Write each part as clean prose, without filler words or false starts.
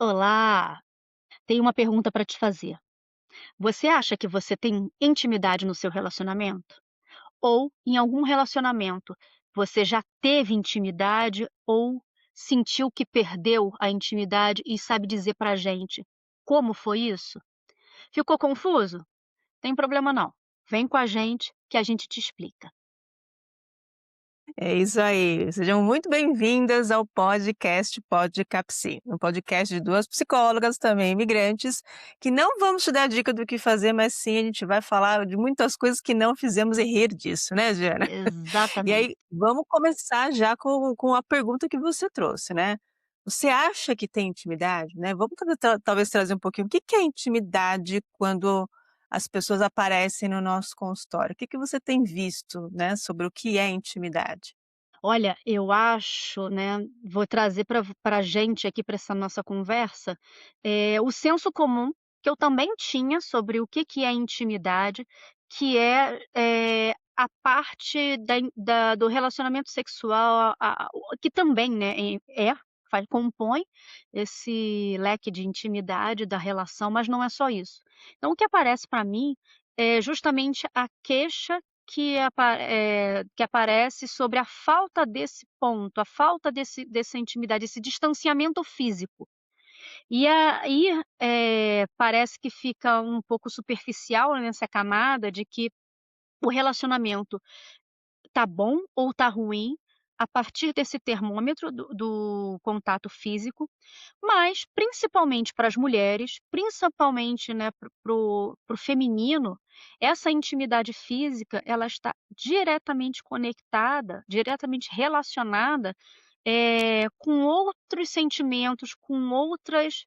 Olá, tenho uma pergunta para te fazer. Você acha que você tem intimidade no seu relacionamento? Ou em algum relacionamento você já teve intimidade ou sentiu que perdeu a intimidade e sabe dizer pra gente como foi isso? Ficou confuso? Tem problema não. Vem com a gente que a gente te explica. É isso aí. Sejam muito bem-vindas ao podcast Pod Capsi, um podcast de 2 psicólogas, também imigrantes, que não vamos te dar dica do que fazer, mas sim a gente vai falar de muitas coisas que não fizemos e rir disso, né, Diana? E Exatamente. aí, vamos começar já com a pergunta que você trouxe, né. Você acha que tem intimidade, né? Vamos talvez trazer um pouquinho, o que que é intimidade quando as pessoas aparecem no nosso consultório? O que que você tem visto, né, sobre o que é intimidade? Olha, eu acho, né, vou trazer para a gente aqui para essa nossa conversa, o senso comum que eu também tinha sobre o que que é intimidade, que a parte do relacionamento sexual, o que também, né, compõe esse leque de intimidade da relação, mas não é só isso. Então o que aparece para mim é justamente a queixa que aparece sobre a falta desse ponto, a falta dessa intimidade, esse distanciamento físico. E aí, parece que fica um pouco superficial nessa camada de que o relacionamento tá bom ou tá ruim a partir desse termômetro do contato físico, mas principalmente para as mulheres, principalmente, né, para o feminino, essa intimidade física, ela está diretamente conectada, diretamente relacionada, com outros sentimentos, com outras,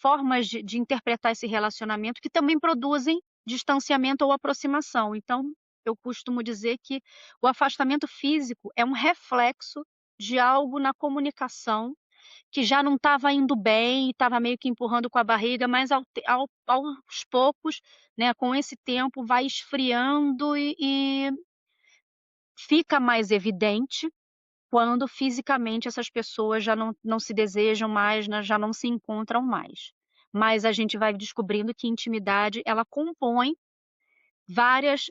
formas de interpretar esse relacionamento que também produzem distanciamento ou aproximação. Então, eu costumo dizer que o afastamento físico é um reflexo de algo na comunicação que já não estava indo bem e estava meio que empurrando com a barriga, mas aos poucos, né, com esse tempo vai esfriando e fica mais evidente quando fisicamente essas pessoas já não se desejam mais, né, já não se encontram mais. Mas a gente vai descobrindo que intimidade ela compõe várias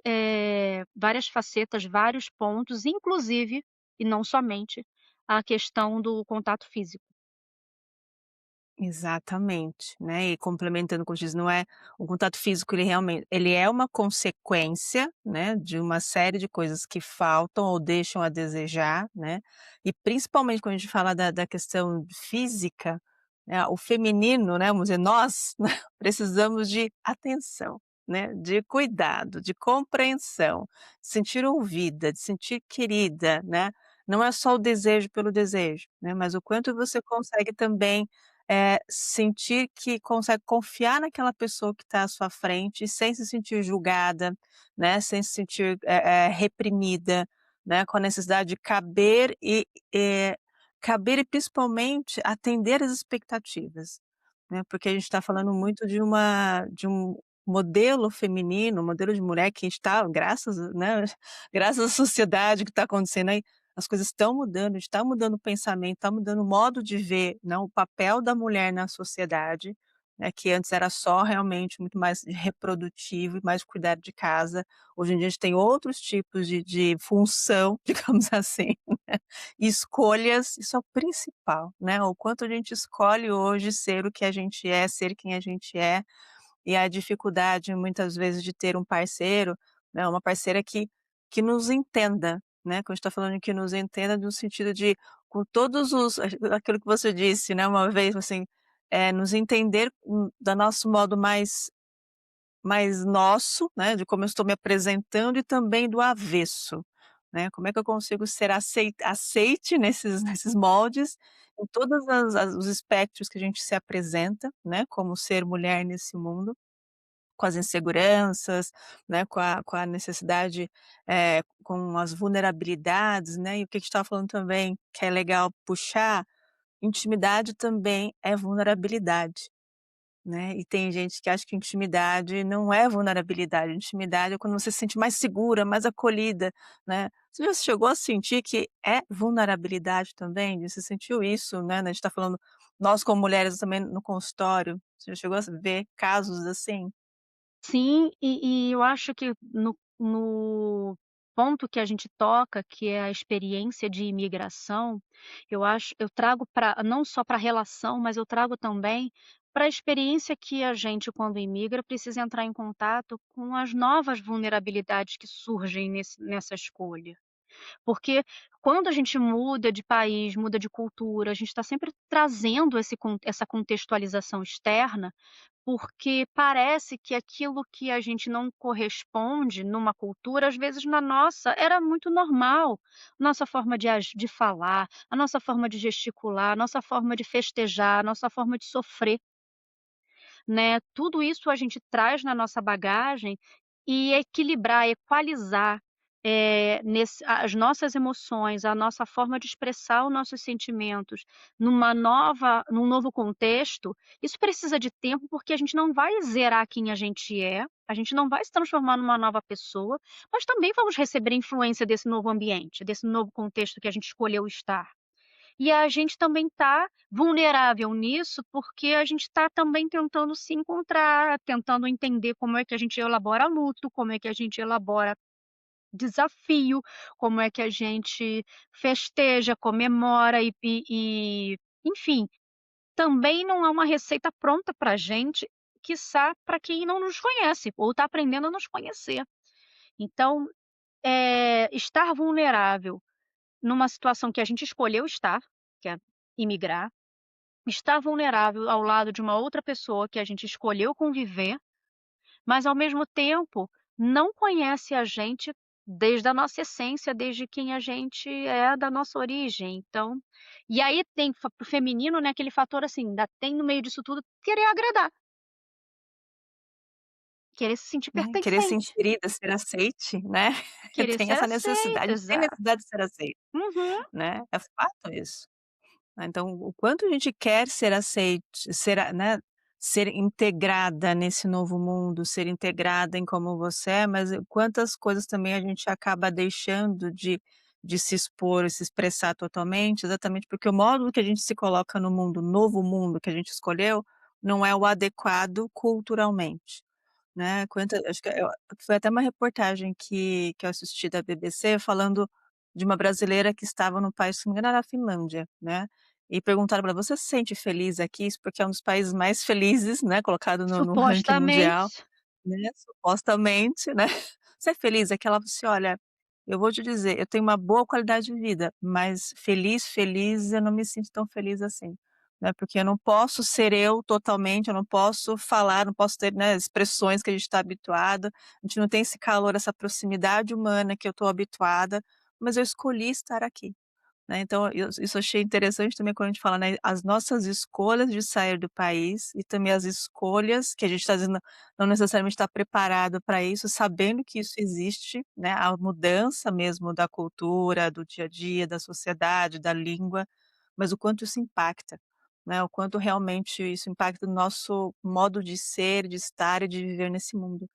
facetas, vários pontos, inclusive, e não somente, a questão do contato físico. Exatamente, né, e complementando com o que diz, não é o contato físico, ele é uma consequência, né, de uma série de coisas que faltam ou deixam a desejar, né, e principalmente quando a gente fala da questão física, né, o feminino, né, vamos dizer, nós, né, precisamos de atenção, né, de cuidado, de compreensão, de sentir ouvida, de sentir querida, né, não é só o desejo pelo desejo, né, mas o quanto você consegue também sentir que consegue confiar naquela pessoa que está à sua frente sem se sentir julgada, né, sem se sentir, reprimida, né, com a necessidade de eh, caber e principalmente atender às expectativas, né, porque a gente está falando muito de um modelo feminino, um modelo de mulher que está graças, né, graças à sociedade que está acontecendo aí, as coisas estão mudando, está mudando o pensamento, está mudando o modo de ver, né, o papel da mulher na sociedade, né, que antes era só realmente muito mais reprodutivo e mais cuidar de casa. Hoje em dia a gente tem outros tipos de função, digamos assim, né, e escolhas, isso é o principal, né, o quanto a gente escolhe hoje ser o que a gente é, ser quem a gente é, e a dificuldade muitas vezes de ter um parceiro, né, uma parceira que nos entenda, né, quando a gente está falando que nos entenda no sentido de com todos os aquilo que você disse, né, uma vez, assim, nos entender, da nosso modo mais nosso, né, de como eu estou me apresentando e também do avesso, né, como é que eu consigo ser aceite nesses moldes, em todas as os espectros que a gente se apresenta, né, como ser mulher nesse mundo, com as inseguranças, né, com a necessidade, com as vulnerabilidades, né, e o que a gente estava falando também, que é legal puxar, intimidade também é vulnerabilidade, né, e tem gente que acha que intimidade não é vulnerabilidade, intimidade é quando você se sente mais segura, mais acolhida, né. Você já chegou a sentir que é vulnerabilidade também? Você sentiu isso, né, a gente está falando nós como mulheres também no consultório, você já chegou a ver casos assim? Sim, e eu acho que no ponto que a gente toca, que é a experiência de imigração, eu trago para não só para a relação, mas eu trago também para a experiência que a gente, quando imigra, precisa entrar em contato com as novas vulnerabilidades que surgem nessa escolha. Porque quando a gente muda de país, muda de cultura, a gente está sempre trazendo essa contextualização externa, porque parece que aquilo que a gente não corresponde numa cultura, às vezes na nossa era muito normal. Nossa forma de falar, a nossa forma de gesticular, a nossa forma de festejar, a nossa forma de sofrer, né, tudo isso a gente traz na nossa bagagem e equilibrar, equalizar, as nossas emoções, a nossa forma de expressar os nossos sentimentos num novo contexto, isso precisa de tempo, porque a gente não vai zerar quem a gente não vai se transformar numa nova pessoa, mas também vamos receber influência desse novo ambiente, desse novo contexto que a gente escolheu estar. E a gente também está vulnerável nisso, porque a gente está também tentando se encontrar, tentando entender como é que a gente elabora luto, como é que a gente elabora desafio, como é que a gente festeja, comemora enfim, também não é uma receita pronta para a gente, quiçá para quem não nos conhece ou está aprendendo a nos conhecer. Então, estar vulnerável numa situação que a gente escolheu estar, que é imigrar, estar vulnerável ao lado de uma outra pessoa que a gente escolheu conviver, mas ao mesmo tempo não conhece a gente desde a nossa essência, desde quem a gente é, da nossa origem. Então, e aí tem para o feminino, né, aquele fator assim, ainda tem no meio disso tudo querer agradar, querer se sentir Né, querer ser pertencente, inserida, ser aceite, né, querer tem ser essa aceita, necessidade, tem exato. necessidade de ser aceito, Uhum. né, é fato isso. Então, o quanto a gente quer ser aceite, né, ser integrada nesse novo mundo, ser integrada em como você é, mas quantas coisas também a gente acaba deixando de se expor e se expressar totalmente, exatamente porque o modo que a gente se coloca no mundo, novo mundo que a gente escolheu, não é o adequado culturalmente. Né, acho que foi até uma reportagem que eu assisti da BBC falando de uma brasileira que estava no país, se não me engano era a Finlândia, né, e perguntaram pra ela: "Você se sente feliz aqui?", isso porque é um dos países mais felizes, né, colocado no ranking mundial, Supostamente. né, supostamente, né. "Você é feliz aqui?", ela falou assim: "Olha, eu vou te dizer, eu tenho uma boa qualidade de vida, mas feliz, feliz, eu não me sinto tão feliz assim", né, porque eu não posso ser eu totalmente, eu não posso falar, não posso ter, né, expressões que a gente está habituado, a gente não tem esse calor, essa proximidade humana que eu estou habituada, mas eu escolhi estar aqui. Né, então isso eu achei interessante também quando a gente fala, né, as nossas escolhas de sair do país e também as escolhas que a gente está dizendo não necessariamente está preparado para isso, sabendo que isso existe, né, a mudança mesmo da cultura, do dia a dia, da sociedade, da língua, mas o quanto isso impacta, né, o quanto realmente isso impacta o nosso modo de ser, de estar e de viver nesse mundo,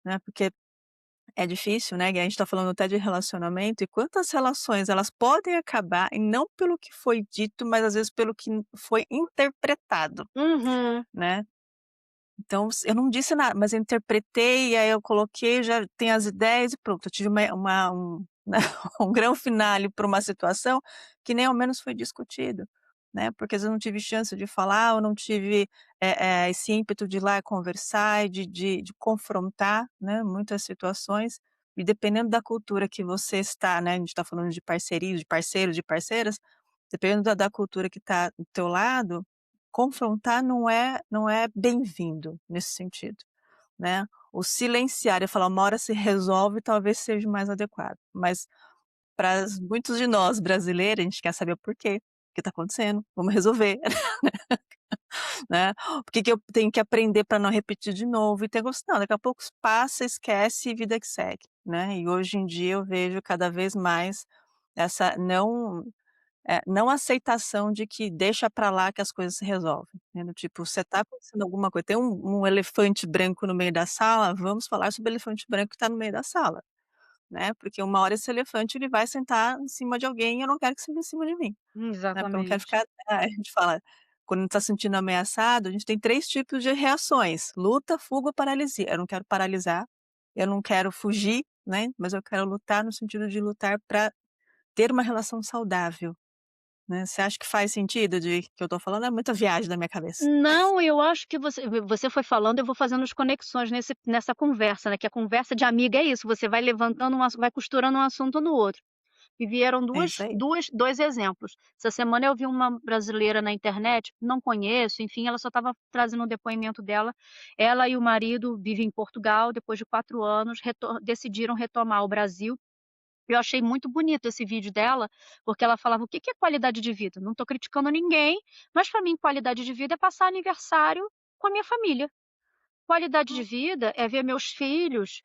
né, porque é difícil, né, e a gente tá falando até de relacionamento, e quantas relações elas podem acabar e não pelo que foi dito, mas às vezes pelo que foi interpretado, Uhum. né. Então eu não disse nada, mas eu interpretei e aí eu coloquei, já tem as ideias e pronto, eu tive né, um grande finale para uma situação que nem ao menos foi discutido, né, porque às vezes eu não tive chance de falar, eu não tive, esse ímpeto de ir lá conversar e de confrontar, né, muitas situações, e dependendo da cultura que você está, né, a gente está falando de parcerios, de parceiros, de parceiras, dependendo da cultura que está do teu lado, confrontar não é bem-vindo nesse sentido, né. O silenciar e falar: "Uma hora se resolve", talvez seja o mais adequado, mas para muitos de nós brasileiros, a gente quer saber o porquê, o que está acontecendo, vamos resolver, né. O que que eu tenho que aprender para não repetir de novo e ter não, daqui a pouco passa, esquece e vida que segue, né. E hoje em dia eu vejo cada vez mais essa não aceitação de que deixa pra lá que as coisas se resolvem, né, do tipo, você tá acontecendo alguma coisa, tem um elefante branco no meio da sala, vamos falar sobre o elefante branco que tá no meio da sala, né, porque uma hora esse elefante ele vai sentar em cima de alguém e eu não quero que sente em cima de mim, né, porque eu não quero Exatamente. ficar a gente fala, Quando a gente está se sentindo ameaçado, a gente tem 3 tipos de reações: luta, fuga ou paralisia. Eu não quero paralisar, eu não quero fugir, né, mas eu quero lutar no sentido de lutar para ter uma relação saudável, né. Você acha que faz sentido de que eu tô falando? É muita viagem da minha cabeça. Não, eu acho que você foi falando, eu vou fazendo as conexões nessa conversa, né, que a conversa de amiga é isso, você vai levantando vai costurando um assunto no outro. E vieram É isso aí. 2 exemplos. Essa semana eu vi uma brasileira na internet, não conheço, enfim, ela só estava trazendo um depoimento dela. Ela e o marido vivem em Portugal, depois de 4 anos decidiram retomar o Brasil. Eu achei muito bonito esse vídeo dela, porque ela falava: "O que que é qualidade de vida? Não estou criticando ninguém, mas para mim qualidade de vida é passar aniversário com a minha família". Qualidade de vida é ver meus filhos,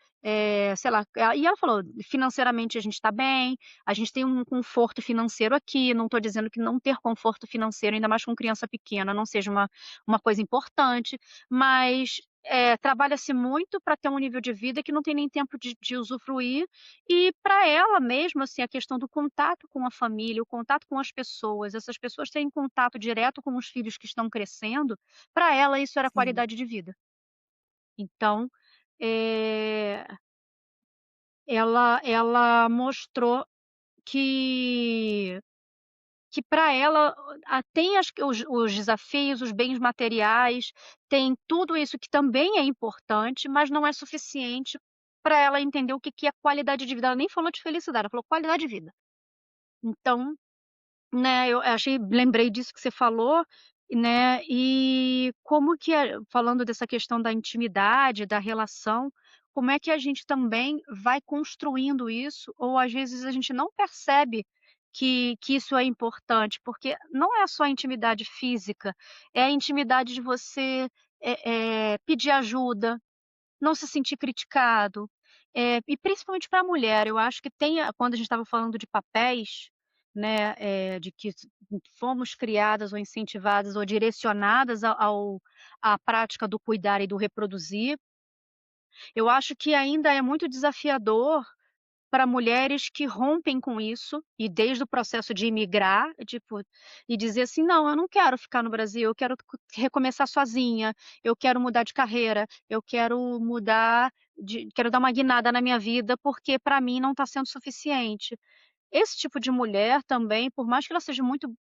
sei lá, e ela falou: "Financeiramente a gente está bem, a gente tem um conforto financeiro aqui", não estou dizendo que não ter conforto financeiro, ainda mais com criança pequena, não seja uma coisa importante, mas, trabalha-se muito para ter um nível de vida que não tem nem tempo de usufruir, e para ela mesmo, assim, a questão do contato com a família, o contato com as pessoas, essas pessoas têm contato direto com os filhos que estão crescendo, para ela isso era Sim, qualidade de vida. Então, eh, ela mostrou que para ela tem os desafios, os bens materiais, tem tudo isso que também é importante, mas não é suficiente para ela entender o que que é qualidade de vida. Ela nem falou de felicidade, ela falou qualidade de vida. Então, né, eu lembrei disso que você falou, né, e como que falando dessa questão da intimidade, da relação, como é que a gente também vai construindo isso, ou às vezes a gente não percebe que isso é importante, porque não é só a intimidade física, é a intimidade de você, pedir ajuda, não se sentir criticado, e principalmente para a mulher, eu acho que tem quando a gente estava falando de papéis, né, de que fomos criadas ou incentivadas ou direcionadas à prática do cuidar e do reproduzir, eu acho que ainda é muito desafiador para mulheres que rompem com isso, e desde o processo de imigrar, tipo, e dizer assim: "Não, eu não quero ficar no Brasil, eu quero recomeçar sozinha, eu quero mudar de carreira, eu quero dar uma guinada na minha vida, porque para mim não está sendo suficiente". Esse tipo de mulher também, por mais que ela seja muito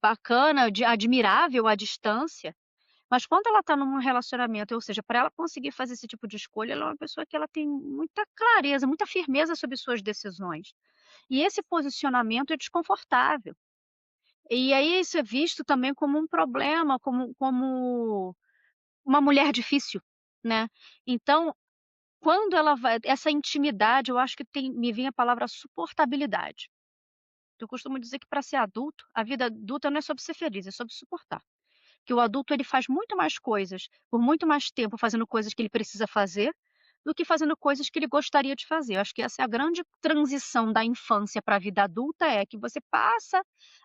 bacana, admirável à distância, mas quando ela está num relacionamento, ou seja, para ela conseguir fazer esse tipo de escolha, ela é uma pessoa que ela tem muita clareza, muita firmeza sobre suas decisões. E esse posicionamento é desconfortável. E aí isso é visto também como um problema, como uma mulher difícil, né. Então, quando ela vai essa intimidade, eu acho que me vem a palavra suportabilidade. Eu costumo dizer que para ser adulto, a vida adulta não é sobre ser feliz, é sobre suportar. Que o adulto ele faz muito mais coisas, por muito mais tempo fazendo coisas que ele precisa fazer, do que fazendo coisas que ele gostaria de fazer. Eu acho que essa é a grande transição da infância para a vida adulta, é que você passa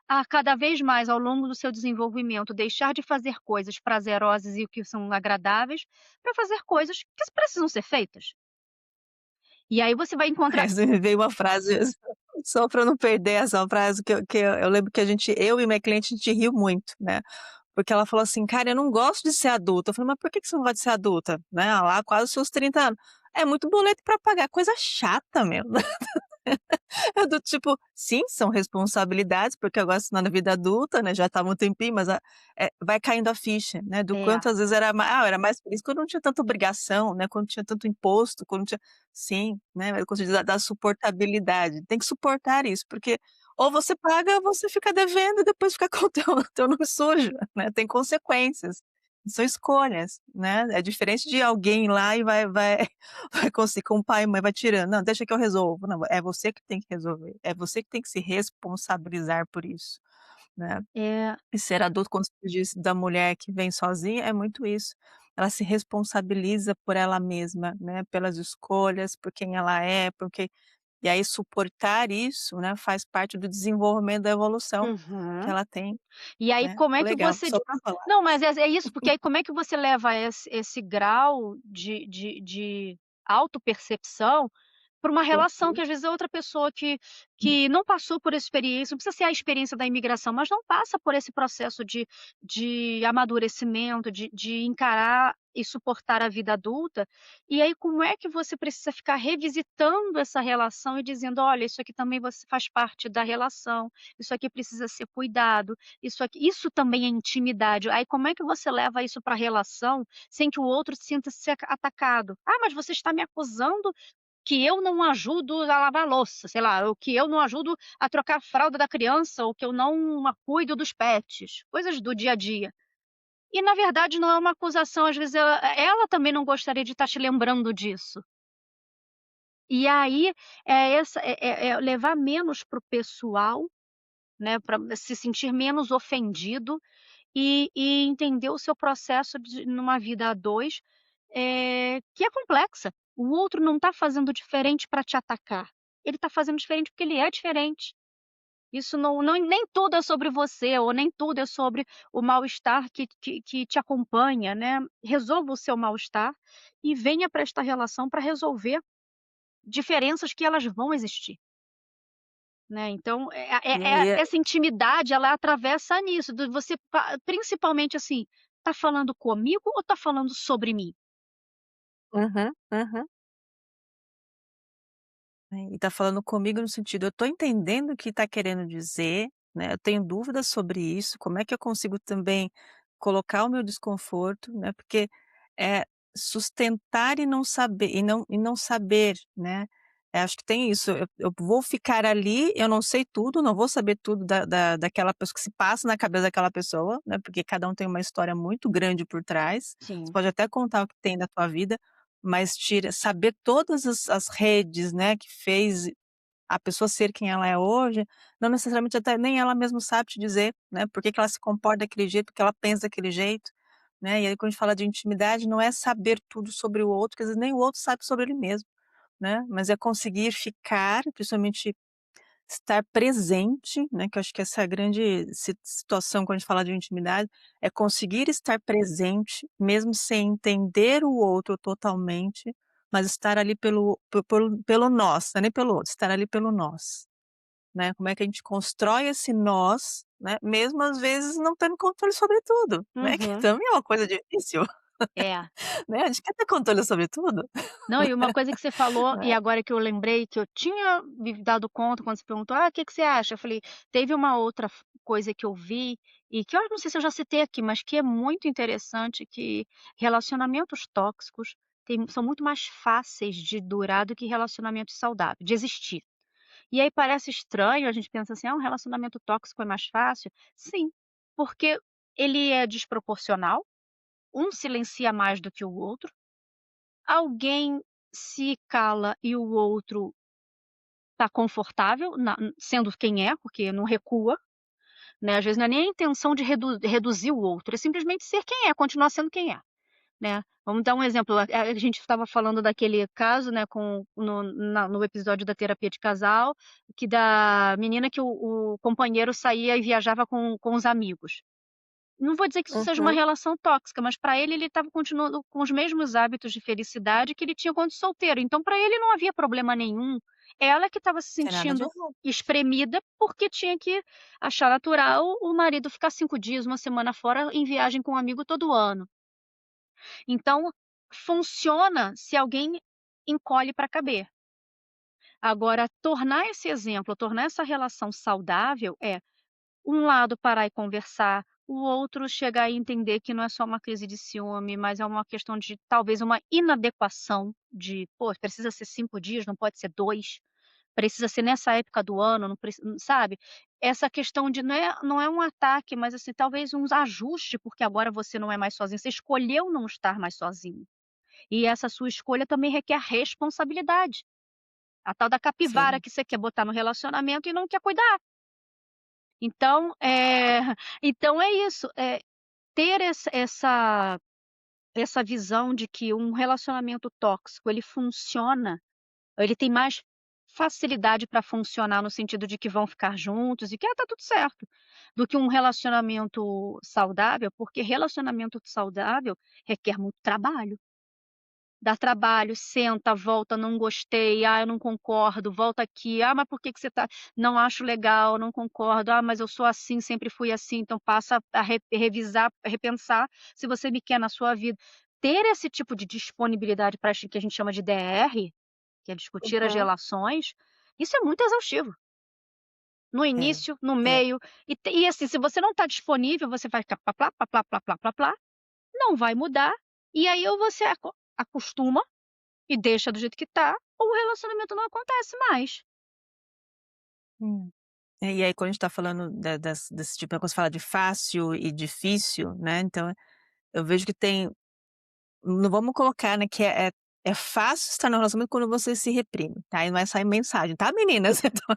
a cada vez mais ao longo do seu desenvolvimento deixar de fazer coisas prazerosas e que são agradáveis, para fazer coisas que precisam ser feitas. E aí você vai encontrar Mas me veio uma frase só para não perder essa frase que eu lembro que eu e minha cliente, a gente riu muito, né, porque ela falou assim: "Cara, eu não gosto de ser adulta". Eu falei: "Mas por que que você não gosta de ser adulta?", né, lá quase os seus 30 anos. "É muito boleto para pagar, coisa chata meu". É do tipo, sim, são responsabilidades, porque agora você tá na vida adulta, né, já tá há um tempinho, mas vai caindo a ficha, né, do é, quanto às vezes eu era mais feliz quando não tinha tanta obrigação, né, quando não tinha tanto imposto, quando não tinha sim, né, mas quando diz da suportabilidade, tem que suportar isso, porque ou você paga ou você fica devendo e depois fica com o teu nome sujo, né, tem consequências. São escolhas, né, é diferente de alguém ir lá e vai vai conseguir com o pai e mãe, vai tirando: "Não, deixa que eu resolvo". Não, é você que tem que resolver, é você que tem que se responsabilizar por isso, né. é, E ser adulto, quando você disse da mulher que vem sozinha, é muito isso. Ela se responsabiliza por ela mesma, né, pelas escolhas, por quem ela é, porque e aí suportar isso, né, faz parte do desenvolvimento da evolução que uhum. ela tem, E aí né. como é que Legal, você só para falar. não, mas é isso, porque aí como é que você leva esse grau de autopercepção Pra uma relação ok. que às vezes é outra pessoa que não passou por essa experiência, não precisa ser a experiência da imigração, mas não passa por esse processo de amadurecimento, de encarar e suportar a vida adulta, e aí como é que você precisa ficar revisitando essa relação e dizendo: "Olha, isso aqui também você faz parte da relação, isso aqui precisa ser cuidado, isso também é intimidade". Aí como é que você leva isso pra relação, sem que o outro sinta-se atacado? "Ah, mas você está me acusando que eu não ajudo a lavar a louça", sei lá, ou que eu não ajudo a trocar a fralda da criança, ou que eu não cuido dos pets, coisas do dia a dia. E na verdade não é uma acusação, às vezes ela também não gostaria de estar te lembrando disso. E aí, é levar menos para o pessoal, né, para se sentir menos ofendido e entender o seu processo de numa vida a 2, que é complexa. O outro não está fazendo diferente para te atacar, ele está fazendo diferente porque ele é diferente. Isso não nem tudo é sobre você, ou nem tudo é sobre o mal-estar que te acompanha, né. Resolva o seu mal-estar e venha para esta relação para resolver diferenças que elas vão existir. Né, então, E é essa intimidade ela atravessa nisso, de você principalmente, assim, tá falando comigo ou tá falando sobre mim? uhum, uhum. E tá falando comigo no sentido, eu tô entendendo o que tá querendo dizer, né, eu tenho dúvidas sobre isso, como é que eu consigo também colocar o meu desconforto, né, porque, é sustentar e não saber, né, acho que tem isso, eu vou ficar ali, eu não sei tudo, não vou saber tudo daquela pessoa que se passa na cabeça daquela pessoa, né, porque cada um tem uma história muito grande por trás, você Sim. pode até contar o que tem da tua vida, mas saber todas as redes, né, que fez a pessoa ser quem ela é hoje, não necessariamente até nem ela mesma sabe te dizer, né, por que que ela se comporta daquele jeito, porque ela pensa daquele jeito, né, e aí quando a gente fala de intimidade não é saber tudo sobre o outro, quer dizer, nem o outro sabe sobre ele mesmo, né, mas é conseguir ficar, principalmente estar presente, né, que eu acho que essa é a grande situação quando a gente fala de intimidade, é conseguir estar presente, mesmo sem entender o outro totalmente, mas estar ali pelo nós, não é nem pelo outro, estar ali pelo nós, né. Como é que a gente constrói esse nós, né, mesmo às vezes não tendo controle sobre tudo, né, que Uhum. também é uma coisa difícil, É. né, a gente quer ter controle sobre tudo, Não, e uma coisa que você falou, e né. agora que eu lembrei que eu tinha me dado conta quando você perguntou: "Ah, o que que você acha?", eu falei: "Teve uma outra coisa que eu vi, e que eu não sei se eu já citei aqui, mas que é muito interessante, que relacionamentos tóxicos são muito mais fáceis de durar do que relacionamentos saudáveis, de existir". E aí parece estranho, a gente pensa assim: "Ah, um relacionamento tóxico é mais fácil". Sim, porque ele é desproporcional, um silencia mais do que o outro, alguém se cala e o outro está confortável sendo quem é, porque não recua, né, às vezes não é nem a intenção de reduzir o outro, é simplesmente ser quem é, continuar sendo quem é, né. Vamos dar um exemplo, a gente estava falando daquele caso, né, no episódio da terapia de casal, que da menina que o companheiro saía e viajava com os amigos. Não vou dizer que isso seja uma Uhum. relação tóxica, mas para ele estava continuando com os mesmos hábitos de felicidade que ele tinha quando solteiro, então para ele não havia problema nenhum. Ela que estava se Tem nada de sentindo errado. espremida, porque tinha que achar natural o marido ficar 5 dias, uma semana fora em viagem com um amigo todo ano. Então, funciona se alguém encolhe para caber. Agora, tornar esse exemplo, tornar essa relação saudável um lado parar e conversar, o outro chegar e entender que não é só uma crise de ciúme, mas é uma questão de talvez uma inadequação de: "Pô, precisa ser 5 dias, não pode ser 2, precisa ser nessa época do ano, não sabe? Essa questão de não é um ataque, mas, assim, talvez uns ajuste, porque agora você não é mais sozinho, você escolheu não estar mais sozinho. E essa sua escolha também requer responsabilidade. A tal da capivara Sim, que você quer botar no relacionamento e não quer cuidar. Então, então é isso, ter essa visão de que um relacionamento tóxico ele funciona, ele tem mais facilidade para funcionar no sentido de que vão ficar juntos e que, tá tudo certo, do que um relacionamento saudável, porque relacionamento saudável requer muito trabalho. dá trabalho, senta, volta, não gostei, ah, eu não concordo, volta aqui, ah, mas por que que você tá não acho legal, não concordo, ah, mas eu sou assim, sempre fui assim, então passa a revisar, repensar se você me quer na sua vida. Ter esse tipo de disponibilidade para que a gente chama de DR, que é discutir as Uhum. relações, isso é muito exaustivo. No É, início, no é. meio, e assim, se você não está disponível, você vai ficar plá-plá, plá-plá, plá-plá, plá-plá, não vai mudar, e aí ou você acostuma e deixa do jeito que tá, ou o relacionamento não acontece mais. Hum. E aí quando a gente tá falando desse tipo, quando você fala de fácil e difícil, né, então eu vejo que tem não vamos colocar, né, que é fácil estar no relacionamento quando você se reprime, tá, e não vai sair mensagem, tá meninas? Então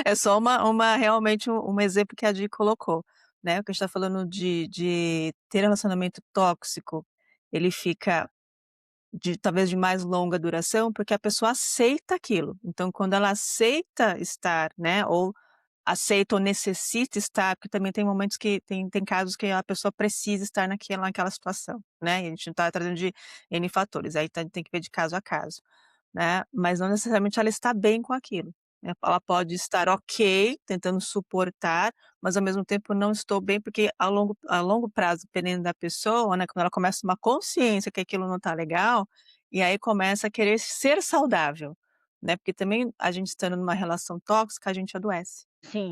é só uma realmente um exemplo que a Di colocou, né, o que a gente tá falando de ter relacionamento tóxico, ele fica talvez de mais longa duração, porque a pessoa aceita aquilo. Então quando ela aceita estar, né, ou aceita ou necessita estar, porque também tem momentos que tem casos que a pessoa precisa estar naquela situação, né, e a gente não tá tratando de N fatores, aí tem que ver de caso a caso, né, mas não necessariamente ela está bem com aquilo, né, ela pode estar ok, tentando suportar, mas ao mesmo tempo não estou bem, porque a longo prazo, dependendo da pessoa, né, quando ela começa uma consciência que aquilo não está legal, e aí começa a querer ser saudável, né, porque também a gente estando numa relação tóxica, a gente adoece.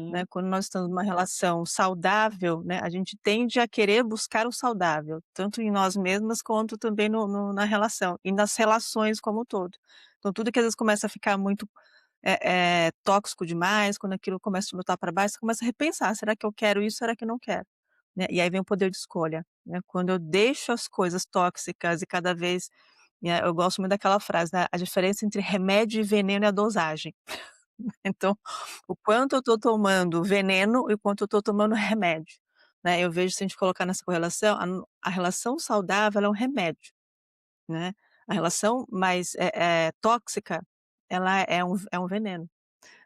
Né, Sim, quando nós estamos numa relação saudável, né, a gente tende a querer buscar o saudável, tanto em nós mesmas quanto também na relação, e nas relações como um todo. Então tudo que às vezes começa a ficar muito, tóxico demais, quando aquilo começa a te botar para baixo, você começa a repensar: "Será que eu quero isso? Será que eu não quero?", né, e aí vem o poder de escolha, né, quando eu deixo as coisas tóxicas e cada vez, eu gosto muito daquela frase, né, a diferença entre remédio e veneno é a dosagem. Então, o quanto eu estou tomando veneno e o quanto eu estou tomando remédio, né. Eu vejo se a gente colocar nessa correlação, a relação saudável ela é um remédio, né. A relação mais, tóxica, ela é um veneno,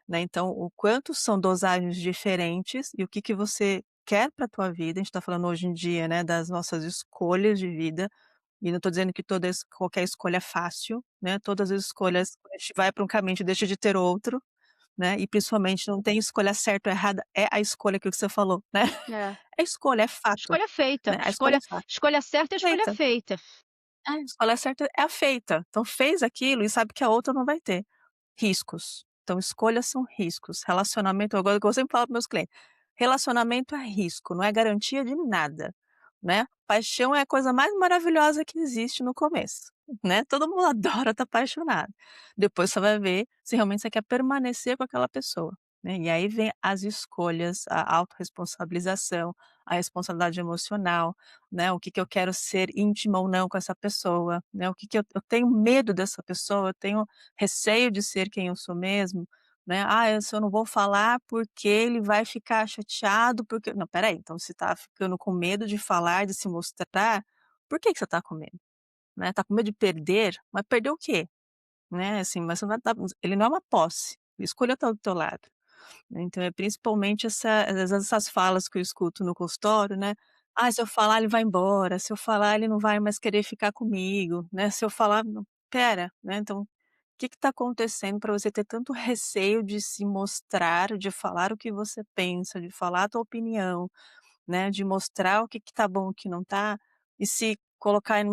né. Então, o quanto são dosagens diferentes e o que que você quer para a tua vida, a gente está falando hoje em dia, né, das nossas escolhas de vida, e não estou dizendo que qualquer escolha é fácil, né, todas as escolhas, quando a gente vai para um caminho, a gente deixa de ter outro, né, e principalmente não tem escolha certa ou errada, é a escolha, aquilo que você falou, né. é. É escolha, é fato, Escolha feita, né, a escolha é fato. escolha certa e escolha Feita. feita. É, a escolha certa é a feita. Então fez aquilo e sabe que a outra não vai ter. Riscos. Então escolhas são riscos. Relacionamento, agora que eu sempre falo para meus clientes, relacionamento é risco, não é garantia de nada, né. Paixão é a coisa mais maravilhosa que existe no começo, né, todo mundo adora estar apaixonado. Depois você vai ver se realmente você quer permanecer com aquela pessoa, né, e aí vem as escolhas, a autorresponsabilização, a responsabilidade emocional, né, o que que eu quero ser íntima ou não com essa pessoa, né, o que que eu tenho medo dessa pessoa, eu tenho receio de ser quem eu sou mesmo, né, "Ah, eu não vou falar porque ele vai ficar chateado, porque", não, espera aí, então você tá ficando com medo de falar, de se mostrar, por que que você tá com medo, né, tá com medo de perder? Mas perder o quê? Né, assim, mas você não tá ele não é uma posse, escolha estar do teu lado. Né, então é principalmente às vezes essas falas que eu escuto no consultório, né, "Ah, se eu falar ele vai embora, se eu falar ele não vai mais querer ficar comigo, né, se eu falar", não, espera, né, então, o que está acontecendo para você ter tanto receio de se mostrar, de falar o que você pensa, de falar a tua opinião, né, de mostrar o que está bom, o que não está, e se colocar em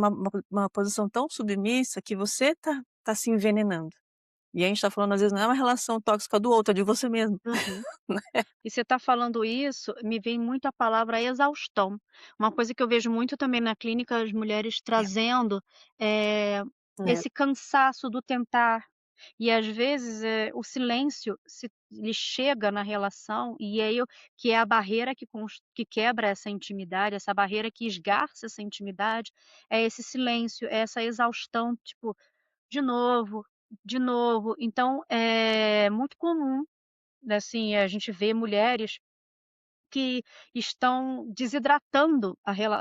uma posição tão submissa que você tá se envenenando. E a gente está falando às vezes não é uma relação tóxica do outro, é de você mesmo. Uhum. E você está falando isso, me vem muito a palavra exaustão. Uma coisa que eu vejo muito também na clínica, as mulheres É, trazendo, eh, é. esse cansaço do tentar. E às vezes, o silêncio se ele chega na relação, e aí que é a barreira que quebra essa intimidade, essa barreira que esgarça essa intimidade, é esse silêncio, é essa exaustão, tipo, de novo, de novo. Então é muito comum, né, assim, a gente vê mulheres que estão desidratando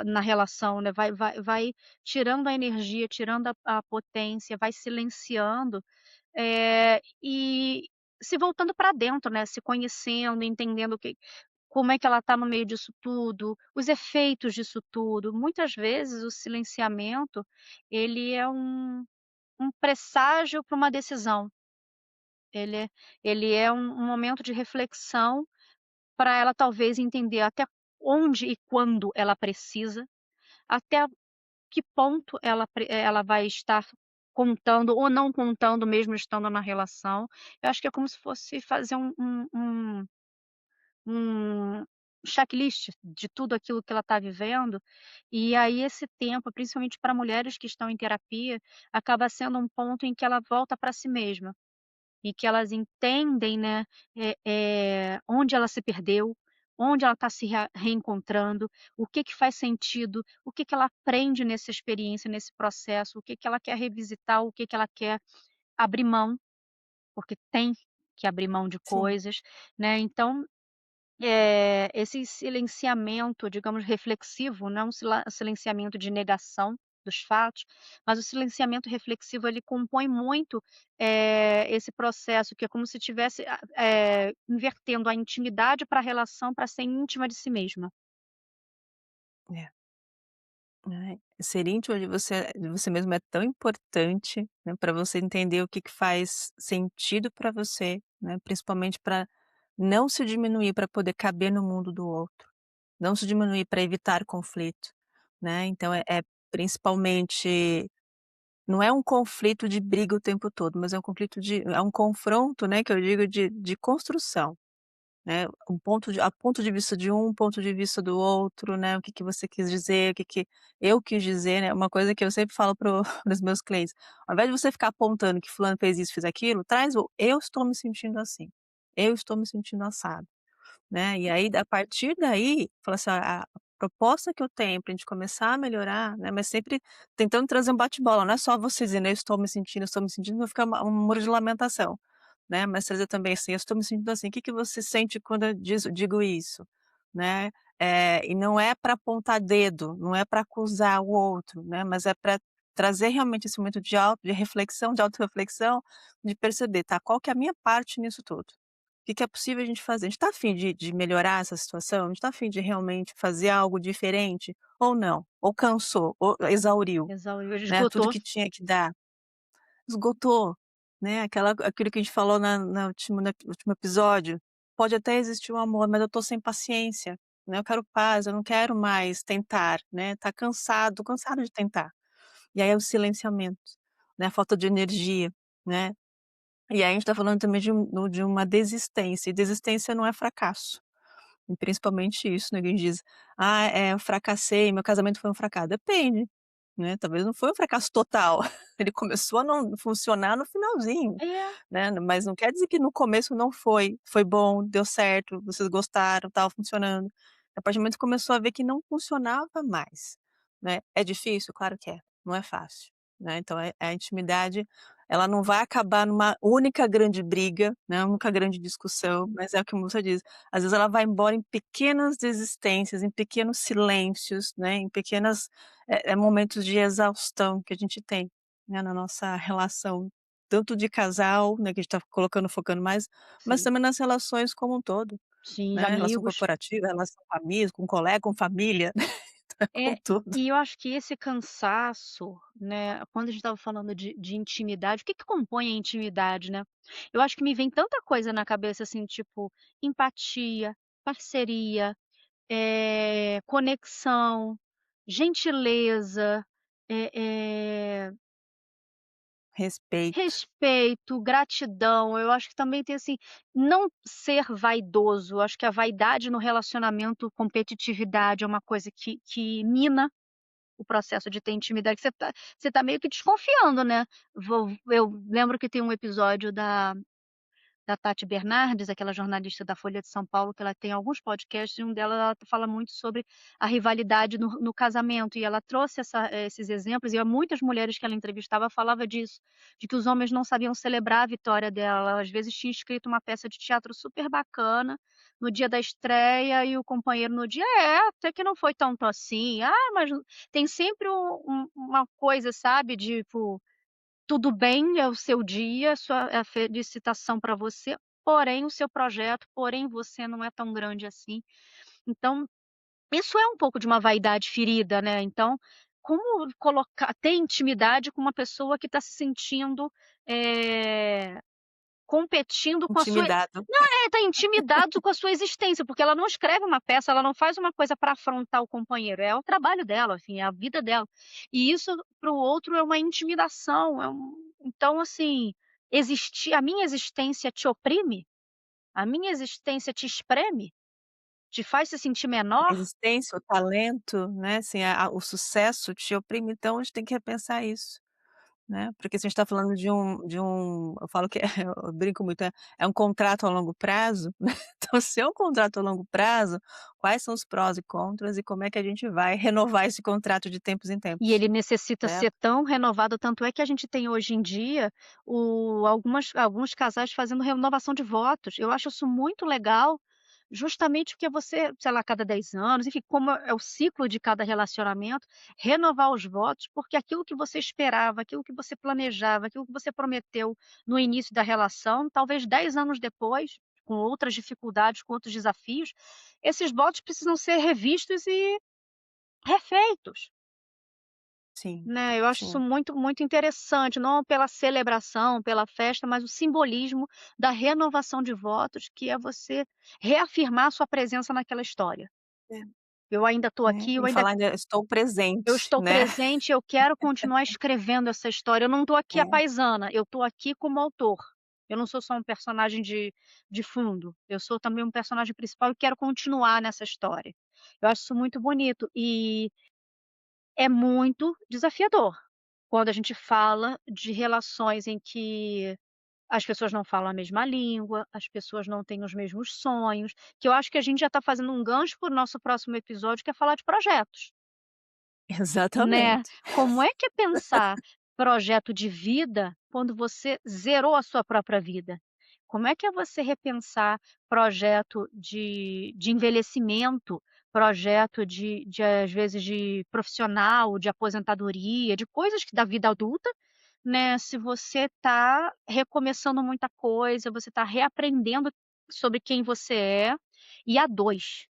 na relação, né, vai tirando a energia, tirando a potência, vai silenciando, e se voltando para dentro, né, se conhecendo, entendendo o que. como é que ela está no meio disso tudo, os efeitos disso tudo. Muitas vezes o silenciamento, ele é um presságio para uma decisão, ele é ele é um momento de reflexão para ela talvez entender até onde e quando ela precisa, até que ponto ela vai estar contando ou não contando mesmo estando na relação. Eu acho que é como se fosse fazer um checklist de tudo aquilo que ela está vivendo, e aí esse tempo, principalmente para mulheres que estão em terapia, acaba sendo um ponto em que ela volta para si mesma. E que elas entendem, né, onde ela se perdeu, onde ela está se reencontrando, o que que faz sentido, o que que ela aprende nessa experiência, nesse processo, o que que ela quer revisitar, o que que ela quer abrir mão, porque tem que abrir mão de Sim. coisas, né. Então, esse silenciamento, digamos, reflexivo, não silenciamento de negação dos fatos, mas o silenciamento reflexivo ele compõe muito, esse processo que é como se tivesse invertendo a intimidade para a relação para ser íntima de si mesma. É. Ser íntimo de você mesmo é tão importante, né, pra você entender o que que faz sentido para você, né, principalmente para não se diminuir para poder caber no mundo do outro, não se diminuir para evitar conflito, né, então principalmente não é um conflito de briga o tempo todo, mas é um conflito é um confronto, né, que eu digo de construção. Né, a ponto de vista de um, ponto de vista do outro, né, o que que você quis dizer, o que que eu quis dizer, né, uma coisa que eu sempre falo para os meus clientes, ao invés de você ficar apontando que fulano fez isso, fez aquilo, traz o "eu estou me sentindo assim, eu estou me sentindo assado", né, e aí a partir daí, fala assim: a proposta que eu tenho para a gente começar a melhorar, né, mas sempre tentando trazer um bate-bola, não é só você dizendo: eu estou me sentindo", não fica um muro de lamentação. Né, mas trazer também assim: "Eu estou me sentindo assim, o que que você sente quando eu digo isso?", né, e não é para apontar dedo, não é para acusar o outro, né, mas é para trazer realmente esse momento de reflexão, de autorreflexão, de perceber: "Tá, qual que é a minha parte nisso tudo? O que que é possível a gente fazer? A gente tá afim de melhorar essa situação? A gente tá afim de realmente fazer algo diferente ou não? Ou cansou, ou exauriu, Exauriu, né, tudo esgotou. que tinha que dar?". Esgotou, né, aquilo que a gente falou no último episódio, pode até existir o amor, mas eu tô sem paciência, né, eu quero paz, eu não quero mais tentar, né, tá cansado, cansado de tentar. E aí é o silenciamento, né, a falta de energia, né. E aí a gente tá falando também de uma desistência, e desistência não é fracasso. E principalmente isso, né, que a gente diz: "Ah, eu fracassei, meu casamento foi um fracasso", depende, né, talvez não foi um fracasso total, ele começou a não funcionar no finalzinho, É, né, mas não quer dizer que no começo não foi bom, deu certo, vocês gostaram, estava funcionando. A partir do momento que começou a ver que não funcionava mais, né. É difícil? Claro que é, não é fácil, né, então a intimidade, ela não vai acabar numa única grande briga, né, uma única grande discussão, mas é o que a moça diz, às vezes ela vai embora em pequenas desistências, em pequenos silêncios, né, em pequenas, momentos de exaustão que a gente tem, né, na nossa relação, tanto de casal, né, que a gente está colocando focando mais, mas sim, também nas relações como um todo, sim, de né, relação amigos. corporativa, relação com amigos, com colega, com família, com É, tudo. e eu acho que esse cansaço, né, quando a gente estava falando de intimidade, o que que compõe a intimidade, né? Eu acho que me vem tanta coisa na cabeça, assim, tipo, empatia, parceria, conexão, gentileza, eh eh, Respeito, respeito, gratidão. Eu acho que também tem, assim, não ser vaidoso. Eu acho que a vaidade no relacionamento, competitividade é uma coisa que mina o processo de ter intimidade, que você tá meio que desconfiando, né. Eu lembro que tem um episódio da Tati Bernardes, aquela jornalista da Folha de São Paulo, que ela tem alguns podcasts, e um dela ela fala muito sobre a rivalidade no casamento, e ela trouxe esses exemplos, e há muitas mulheres que ela entrevistava falava disso, de que os homens não sabiam celebrar a vitória dela, às vezes tinha escrito uma peça de teatro super bacana, no dia da estreia, e o companheiro no dia: até que não foi tanto assim. Ah, mas tem sempre uma coisa, sabe, tipo tudo bem, é o seu dia, a felicitação para você. porém o seu projeto, porém você não é tão grande assim. Então, isso é um pouco de uma vaidade ferida, né, então, como colocar ter intimidade com uma pessoa que está se sentindo, eh, competindo com a sua Intimidado. tá intimidado com a sua existência, porque ela não escreve uma peça, ela não faz uma coisa para afrontar o companheiro, é o trabalho dela, assim, é a vida dela. E isso para o outro é uma intimidação, então assim, existir a minha existência te oprime? A minha existência te espreme? Te faz se sentir A menor? existência, o talento, né, assim, o sucesso te oprime, então a gente tem que repensar isso, né, porque se a gente está falando de um eu falo que eu brinco muito, é um contrato a longo prazo, né, então se é um contrato a longo prazo, quais são os prós e contras e como é que a gente vai renovar esse contrato de tempos em E tempos, ele necessita né. ser tão renovado, tanto é que a gente tem hoje em dia alguns casais fazendo renovação de votos. Eu acho isso muito legal, justamente porque você, sei lá, a cada 10 anos, enfim, como é o ciclo de cada relacionamento, renovar os votos, porque aquilo que você esperava, aquilo que você planejava, aquilo que você prometeu no início da relação, talvez 10 anos depois, com outras dificuldades, com outros desafios, esses votos precisam ser revistos e refeitos. Sim, Né, eu acho isso sim. muito, muito interessante, não pela celebração, pela festa, mas o simbolismo da renovação de votos, que é você reafirmar sua presença naquela história. É, Eu ainda estou né, aqui, e falar ainda estou eu presente, estou né. presente, eu quero continuar escrevendo essa história. Eu não estou aqui a É, paisana, eu estou aqui como autor. Eu não sou só um personagem de fundo, eu sou também um personagem principal e quero continuar nessa história. Eu acho isso muito bonito e é muito desafiador. Quando a gente fala de relações em que as pessoas não falam a mesma língua, as pessoas não têm os mesmos sonhos, que eu acho que a gente já está fazendo um gancho para o nosso próximo episódio, que é falar de projetos, né. exatamente. Como é que é pensar projeto de vida quando você zerou a sua própria vida? Como é que é você repensar projeto de envelhecimento, projeto de às vezes de profissional, de aposentadoria, de coisas que da vida adulta, né, se você está recomeçando muita coisa, você está reaprendendo sobre quem você é, e a 2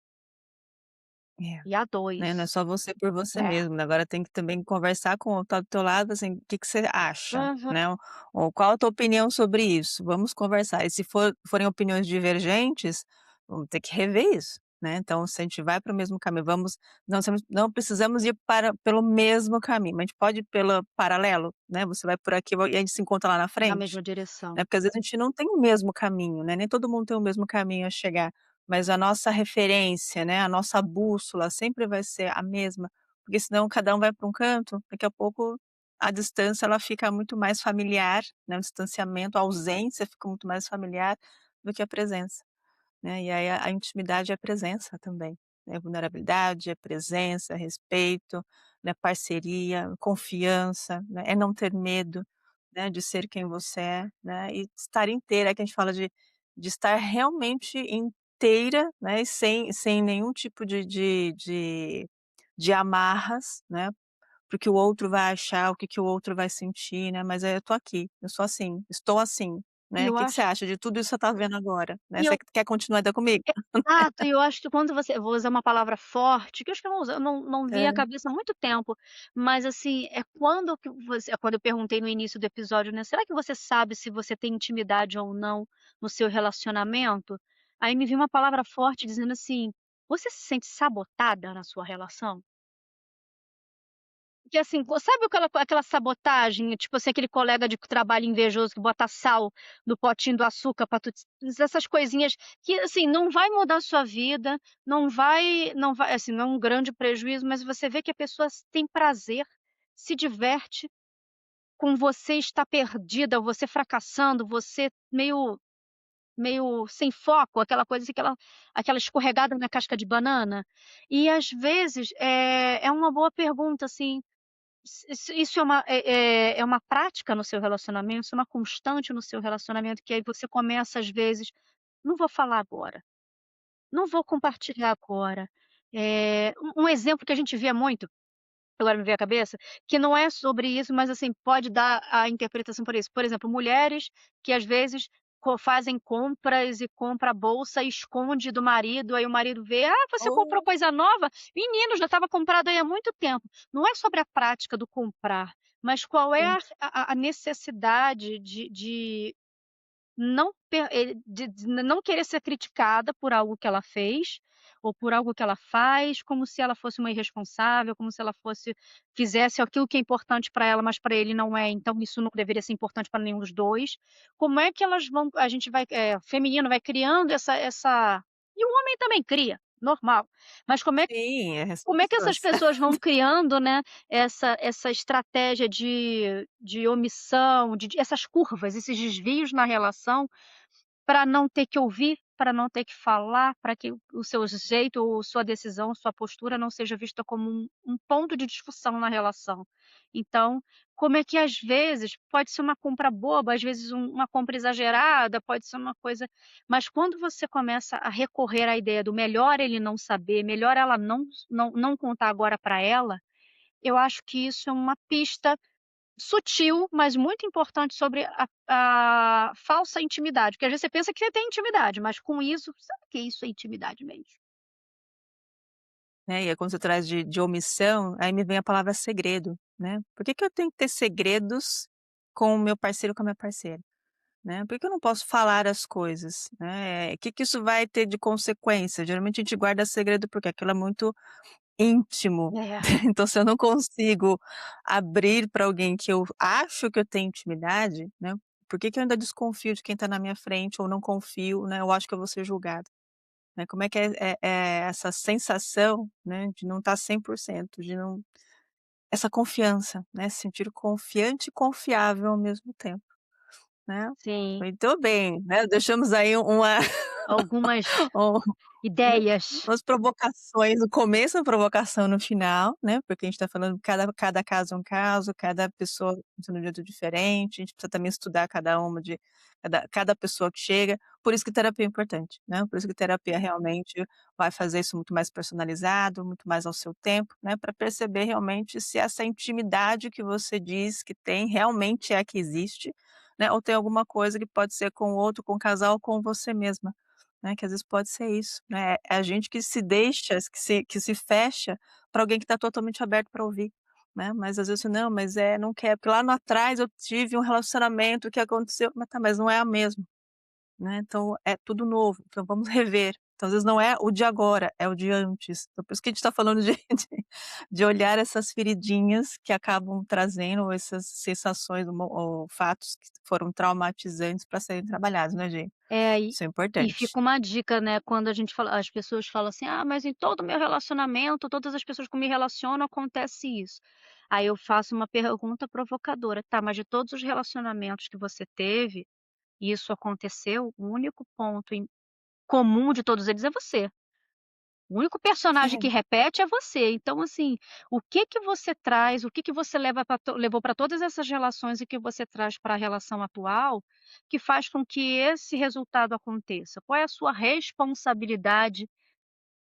É. e a Né, não é 2. só você por você É. mesmo, né, agora tem que também conversar com o tá do teu lado, assim, o que que você acha, Uhum. né, ou qual a tua opinião sobre isso? Vamos conversar, e se forem opiniões divergentes, vamos ter que rever isso, né, então se a gente vai para o mesmo caminho, não precisamos ir pelo mesmo caminho, mas a gente pode ir pelo paralelo, né, você vai por aqui e a gente se encontra lá na Na frente? mesma direção. Né, porque às vezes a gente não tem o mesmo caminho, né, nem todo mundo tem o mesmo caminho a chegar, mas a nossa referência, né, a nossa bússola sempre vai ser a mesma, porque senão cada um vai para um canto, daqui a pouco a distância ela fica muito mais familiar, né, o distanciamento, a ausência fica muito mais familiar do que a presença. Né, e aí a intimidade é presença também, né, vulnerabilidade, é presença, é respeito, né, parceria, confiança, né, é não ter medo, né, de ser quem você é, né, e estar inteira, é que a gente fala de estar realmente inteira, né, e sem nenhum tipo de amarras, né, para o que o outro vai achar, o que que o outro vai sentir, né, mas eu tô aqui, eu sou assim, estou assim, E né, o eu que que você acho acha de tudo isso que você tá vendo agora, né, e eu você quer continuar ainda comigo? exato, e eu acho que quando você eu vou usar uma palavra forte, que eu acho que eu não vi a É, cabeça há muito tempo, mas assim, é quando eu perguntei no início do episódio, né: "Será que você sabe se você tem intimidade ou não no seu relacionamento?" Aí me veio uma palavra forte dizendo assim: "Você se sente sabotada na sua relação?" Que assim, sabe aquela sabotagem, tipo assim, aquele colega de trabalho invejoso que bota sal no potinho do açúcar para tu essas coisinhas que, assim, não vai mudar a sua vida, não vai assim, não é um grande prejuízo, mas você vê que a pessoa tem prazer, se diverte com você estar perdida, você fracassando, você meio sem foco, aquela coisa assim, aquela escorregada na casca de banana. E às vezes, é uma boa pergunta, assim, isso é uma prática no seu relacionamento, isso é uma constante no seu relacionamento, que aí você começa às vezes: "Não vou falar agora, não vou compartilhar agora". Um exemplo que a gente via muito, agora me veio à cabeça, que não é sobre isso, mas assim, pode dar a interpretação por isso. Por exemplo, mulheres que às vezes fazem compras e compra a bolsa e esconde do marido, aí o marido vê: "Ah, você comprou Oh, coisa nova? Menino, já estava comprado aí há muito tempo". Não é sobre a prática do comprar, mas qual é sim. a necessidade de não de não querer ser criticada por algo que ela fez, ou por algo que ela faz, como se ela fosse uma irresponsável, como se ela fizesse aquilo que é importante para ela, mas para ele não é, então isso não deveria ser importante para nenhum dos 2. Como é que elas vão a gente vai, feminino vai criando essa e o homem também cria, normal. Mas Sim, são como é que essas pessoas. pessoas vão criando, né, essa estratégia de omissão, de essas curvas, esses desvios na relação, para não ter que ouvir, para não ter que falar, para que o seu jeito ou sua decisão, sua postura não seja vista como um ponto de discussão na relação. Então, como é que às vezes pode ser uma compra boba, às vezes uma compra exagerada, pode ser uma coisa, mas quando você começa a recorrer à ideia do melhor ele não saber, melhor ela não contar agora para ela, eu acho que isso é uma pista sutil, mas muito importante sobre a falsa intimidade, porque às vezes você pensa que você tem intimidade, mas com isso, será que isso é intimidade mesmo? Né, e aí quando você traz de omissão, aí me vem a palavra segredo, né. Por que que eu tenho que ter segredos com o meu parceiro ou com a minha parceira, né. Por que eu não posso falar as coisas, né. O que que isso vai ter de consequência? Geralmente a gente guarda segredo, porque aquilo é muito íntimo, É, então se eu não consigo abrir para alguém que eu acho que eu tenho intimidade, né, por que que eu ainda desconfio de quem está na minha frente ou não confio, né, eu acho que eu vou ser julgada. Né, como é que é essa sensação, né, de não estar 100%, de não essa confiança, né, se sentir confiante e confiável ao mesmo tempo, né. sim, Muito bem, né, deixamos aí uma algumas um né, ideias. umas provocações no começo, uma provocação no final, né, porque a gente está falando cada caso é um caso, cada pessoa funciona de um jeito diferente, a gente precisa também estudar cada uma de cada pessoa que chega, por isso que terapia é importante, né, por isso que terapia realmente vai fazer isso muito mais personalizado, muito mais ao seu tempo, né, para perceber realmente se essa intimidade que você diz que tem realmente é a que existe, né, ou tem alguma coisa que pode ser com o outro, com o casal ou com você mesma. Né, que às vezes pode ser isso, né, é a gente que se deixa, que se fecha para alguém que está totalmente aberto para ouvir, né, mas às vezes: "Não, mas não quer, porque lá no atrás eu tive um relacionamento que aconteceu", mas tá, mas não é a mesma, né, então é tudo novo, então vamos rever. Então às vezes não é o de agora, é o de antes. Então por isso que a gente está falando de de olhar essas feridinhas que acabam trazendo essas sensações ou fatos que foram traumatizantes para serem trabalhados, né, gente. É, Isso é e importante. fica uma dica, né, quando a gente fala as pessoas falam assim: "Ah, mas em todo o meu relacionamento, todas as pessoas que eu me relaciono acontece isso". Aí eu faço uma pergunta provocadora: "Tá, mas de todos os relacionamentos que você teve, isso aconteceu, o único ponto em comum de todos eles é você. O único personagem que repete é você. Então, assim, o que que você traz, o que que você levou para todas essas relações e que você traz para a relação atual, que faz com que esse resultado aconteça? Qual é a sua responsabilidade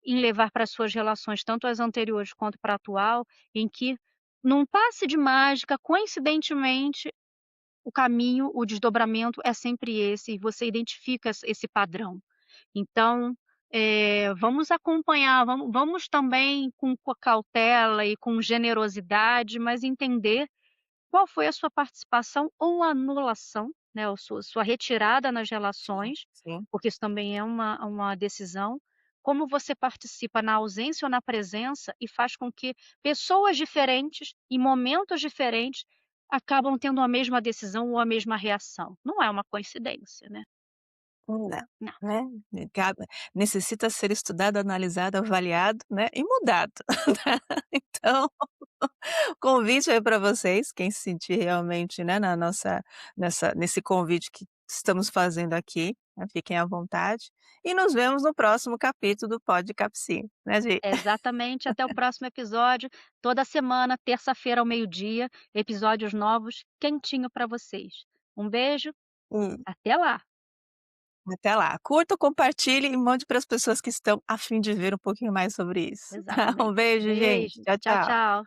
em levar para as suas relações, tanto as anteriores quanto para a atual, em que, num passe de mágica, coincidentemente, o caminho, o desdobramento é sempre esse, e você identifica esse padrão. Então, vamos acompanhar, vamos também com cautela e com generosidade, mas entender qual foi a sua participação ou anulação, né, a sua retirada nas Sim, relações, sim. porque isso também é uma decisão. Como você participa na ausência ou na presença e faz com que pessoas diferentes, em momentos diferentes, acabam tendo a mesma decisão ou a mesma reação. Não é uma coincidência, né. Não, Não. né, cada necessita ser estudado, analisado, avaliado, né, e mudado. Então, convite aí para vocês, quem se sentir realmente, né, na nossa nesse convite que estamos fazendo aqui, né, fiquem à vontade, e nos vemos no próximo capítulo do Pod Capsim, né, Gi? Exatamente, até o próximo episódio, toda semana, terça-feira ao meio-dia, episódios novos quentinho para vocês. Um beijo, E até lá. até lá. Curta, compartilhe e mande para as pessoas que estão a fim de ver um pouquinho mais sobre isso, tá? Um Exatamente. beijo, gente. Beijo, Tchau, tchau, tchau. tchau.